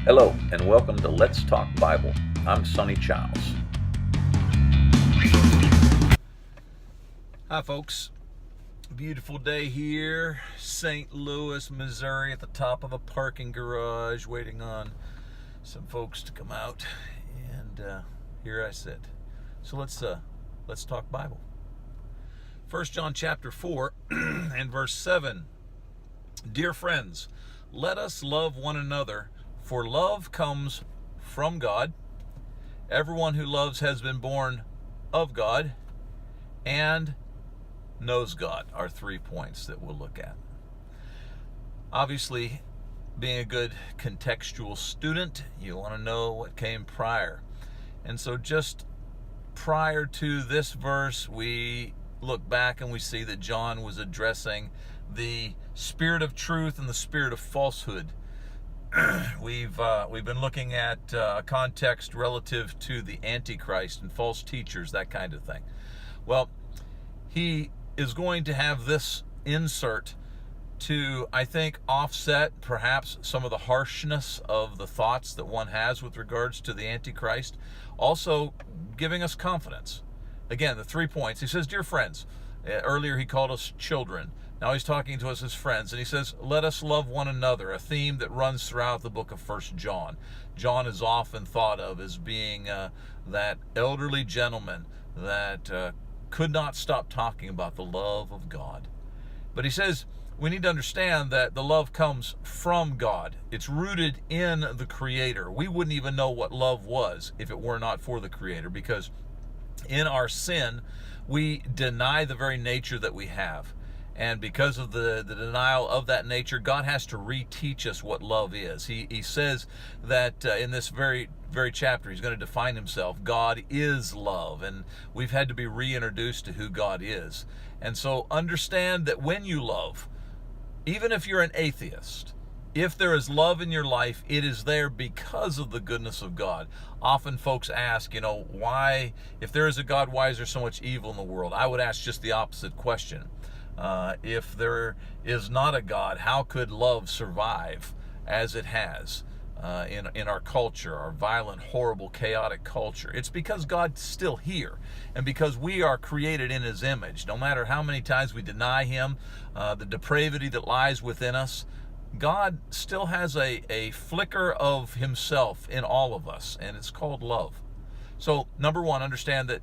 Hello, and welcome to Let's Talk Bible. I'm Sonny Childs. Hi, folks. Beautiful day here, St. Louis, Missouri, at the top of a parking garage, waiting on some folks to come out. And here I sit. So let's talk Bible. 1 John chapter 4 and verse 7. Dear friends, let us love one another, for love comes from God. Everyone who loves has been born of God and knows God, are 3 points that we'll look at. Obviously, being a good contextual student, you want to know what came prior. And so just prior to this verse, we look back and we see that John was addressing the spirit of truth and the spirit of falsehood. We've been looking at a context relative to the Antichrist and false teachers, that kind of thing. Well, he is going to have this insert to, I think, offset perhaps some of the harshness of the thoughts that one has with regards to the Antichrist, also giving us confidence. Again, the 3 points. He says, dear friends. Earlier he called us children. Now he's talking to us as friends, and he says, let us love one another, a theme that runs throughout the book of 1 John. John is often thought of as being that elderly gentleman that could not stop talking about the love of God. But he says we need to understand that the love comes from God. It's rooted in the Creator. We wouldn't even know what love was if it were not for the Creator, because in our sin, we deny the very nature that we have. And because of the denial of that nature, God has to reteach us what love is. He says that in this very chapter, he's going to define himself. God is love, and we've had to be reintroduced to who God is. And so understand that when you love, even if you're an atheist, if there is love in your life, it is there because of the goodness of God. Often folks ask, why, if there is a God, why is there so much evil in the world? I would ask just the opposite question. If there is not a God, how could love survive as it has in our culture, our violent, horrible, chaotic culture? It's because God's still here, and because we are created in His image. No matter how many times we deny Him, the depravity that lies within us, God still has a flicker of Himself in all of us, and it's called love. So, number one, understand that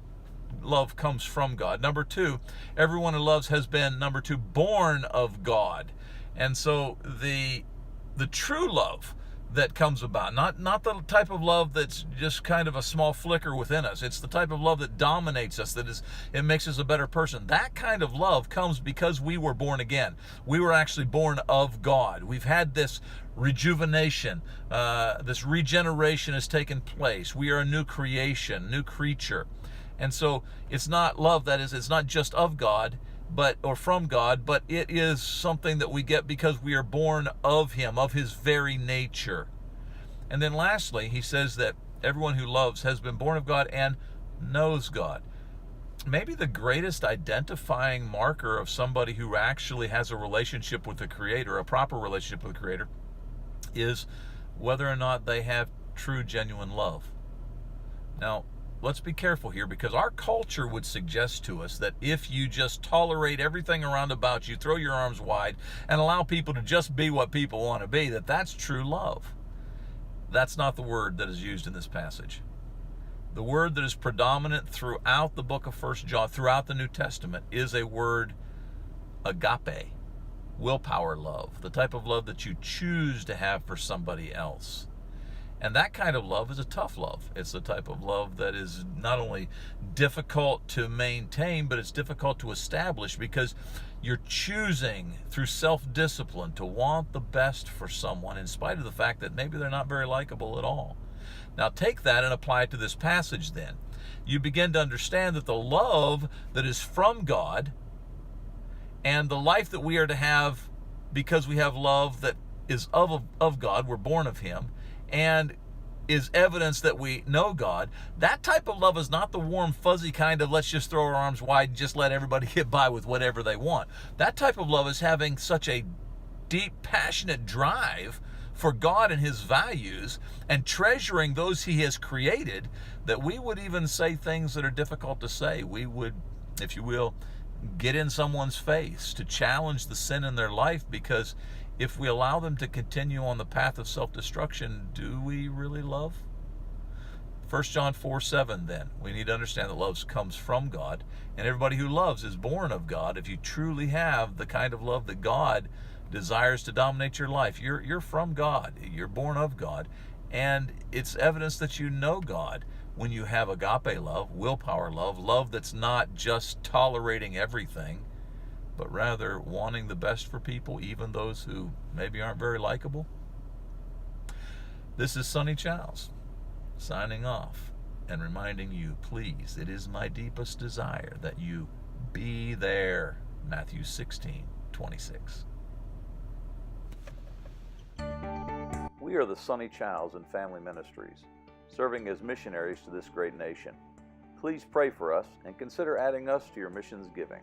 love comes from God. Number two, everyone who loves has been, number two, born of God. And so the true love that comes about, not the type of love that's just kind of a small flicker within us. It's the type of love that dominates us, it makes us a better person. That kind of love comes because we were born again. We were actually born of God. We've had this rejuvenation, this regeneration has taken place. We are a new creation, new creature. And so it's not love, that is, it's not just of God, or from God, but it is something that we get because we are born of Him, of His very nature. And then lastly, he says that everyone who loves has been born of God and knows God. Maybe the greatest identifying marker of somebody who actually has a relationship with the Creator, a proper relationship with the Creator, is whether or not they have true, genuine love. Now, let's be careful here, because our culture would suggest to us that if you just tolerate everything around about you, throw your arms wide, and allow people to just be what people want to be, that's true love. That's not the word that is used in this passage. The word that is predominant throughout the book of 1 John, throughout the New Testament, is a word, agape, willpower love, the type of love that you choose to have for somebody else. And that kind of love is a tough love. It's the type of love that is not only difficult to maintain, but it's difficult to establish, because you're choosing through self-discipline to want the best for someone in spite of the fact that maybe they're not very likable at all. Now take that and apply it to this passage then. You begin to understand that the love that is from God and the life that we are to have because we have love that is of God, we're born of Him, and is evidence that we know God, that type of love is not the warm, fuzzy kind of let's just throw our arms wide and just let everybody get by with whatever they want. That type of love is having such a deep, passionate drive for God and his values and treasuring those he has created, that we would even say things that are difficult to say. We would, if you will, get in someone's face to challenge the sin in their life, because if we allow them to continue on the path of self-destruction, do we really love? 1 John 4:7, then, we need to understand that love comes from God, and everybody who loves is born of God. If you truly have the kind of love that God desires to dominate your life, you're from God, you're born of God, and it's evidence that you know God when you have agape love, willpower love, love that's not just tolerating everything, but rather wanting the best for people, even those who maybe aren't very likable. This is Sonny Childs, signing off and reminding you, please, it is my deepest desire that you be there. Matthew 16:26. We are the Sonny Childs and Family Ministries, serving as missionaries to this great nation. Please pray for us and consider adding us to your missions giving.